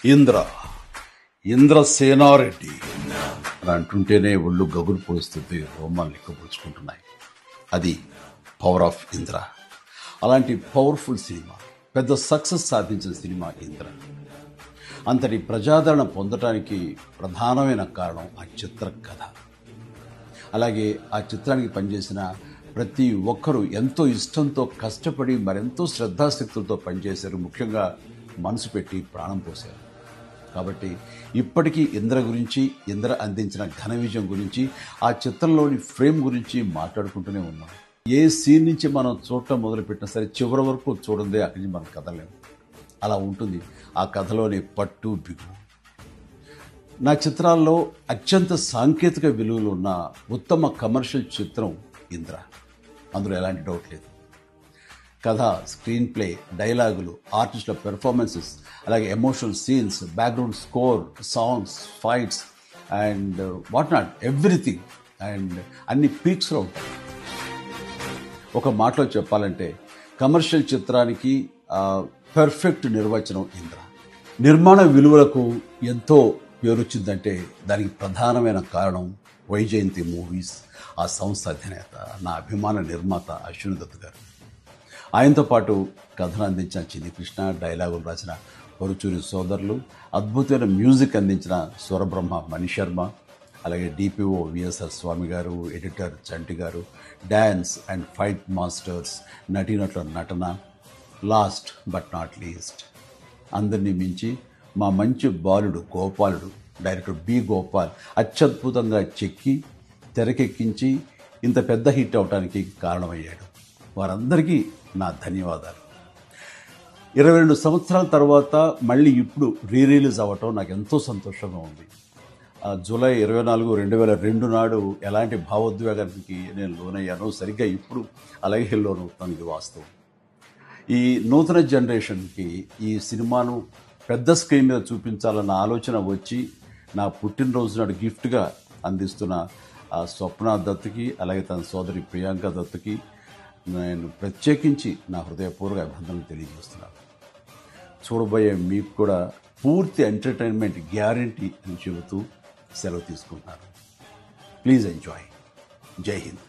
ఇంద్ర ఇంద్రసేనారెడ్డి అని అంటుంటేనే ఒళ్ళు గగురు పొడుస్తుంది, రోమాలు లెక్కపరుచుకుంటున్నాయి. అది పవర్ ఆఫ్ ఇంద్ర. అలాంటి పవర్ఫుల్ సినిమా, పెద్ద సక్సెస్ సాధించిన సినిమా ఇంద్ర. అంతటి ప్రజాదరణ పొందటానికి ప్రధానమైన కారణం ఆ చిత్ర కథ. అలాగే ఆ చిత్రానికి పనిచేసిన ప్రతి ఒక్కరూ ఎంతో ఇష్టంతో కష్టపడి మరెంతో శ్రద్ధాశక్తులతో పనిచేశారు. ముఖ్యంగా మనసు పెట్టి ప్రాణం పోశారు. కాబట్టి ఇప్పటికీ ఇంద్ర గురించి, ఇంద్ర అందించిన ఘన విజయం గురించి, ఆ చిత్రంలోని ఫ్రేమ్ గురించి మాట్లాడుకుంటూనే ఉన్నాం. ఏ సీన్ నుంచి మనం చూడటం మొదలుపెట్టినా సరే చివరి వరకు చూడందే అక్కడి నుంచి మనం కదలేము. అలా ఉంటుంది ఆ కథలోని పట్టు బిగువు. నా చిత్రాల్లో అత్యంత సాంకేతిక విలువలు ఉన్న ఉత్తమ కమర్షియల్ చిత్రం ఇంద్ర. అందులో ఎలాంటి డౌట్ లేదు. కథ, స్క్రీన్ ప్లే, డైలాగులు, ఆర్టిస్టుల పెర్ఫార్మెన్సెస్, అలాగే emotional scenes, background score, songs, fights and what not, everything. And అన్ని పీక్స్లో ఉంటాయి. ఒక మాటలో చెప్పాలంటే కమర్షియల్ చిత్రానికి పర్ఫెక్ట్ నిర్వచనం ఇంద్ర. నిర్మాణ విలువలకు ఎంతో పేరొచ్చిందంటే దానికి ప్రధానమైన కారణం వైజయంతి మూవీస్, ఆ సంస్థ అధినేత, నా అభిమాన నిర్మాత అశ్విని దత్ గారు. ఆయనతో పాటు కథను అందించిన చిన్ని కృష్ణ, డైలాగులు రాసిన పరుచూరి సోదరులు, అద్భుతమైన మ్యూజిక్ అందించిన స్వరబ్రహ్మ మణిశర్మ, అలాగే డిపిఓ విఎస్ఆర్ స్వామి గారు, ఎడిటర్ చంటి గారు, డ్యాన్స్ అండ్ ఫైట్ మాస్టర్స్, నటీనటుల నటన, లాస్ట్ బట్ నాట్ లీస్ట్ అందరినీ మించి మా మంచి బాలుడు గోపాలుడు, డైరెక్టర్ బి గోపాల్ అత్యద్భుతంగా చెక్కి తెరకెక్కించి ఇంత పెద్ద హిట్ అవడానికి కారణమయ్యాడు. వారందరికీ నా ధన్యవాదాలు. 22 సంవత్సరాల తర్వాత మళ్ళీ ఇప్పుడు రిలీజ్ అవ్వటం నాకు ఎంతో సంతోషంగా ఉంది. జూలై 24, 2002 నాడు ఎలాంటి భావోద్వేగానికి నేను లోనయ్యానో సరిగ్గా ఇప్పుడు అలాగే లోనవుతాను. ఇది వాస్తవం. ఈ నూతన జనరేషన్కి ఈ సినిమాను పెద్ద స్క్రీన్ మీద చూపించాలన్న ఆలోచన వచ్చి నా పుట్టినరోజు నాడు గిఫ్ట్గా అందిస్తున్న స్వప్న దత్తుకి, అలాగే తన సోదరి ప్రియాంక దత్తుకి నేను ప్రత్యేకించి నా హృదయపూర్వక అభినందనలు తెలియజేస్తున్నాను. చూడబోయే మీకు కూడా పూర్తి ఎంటర్టైన్మెంట్ గ్యారంటీ అని చెబుతూ సెలవు తీసుకుంటున్నాను. Please enjoy. జై హింద్.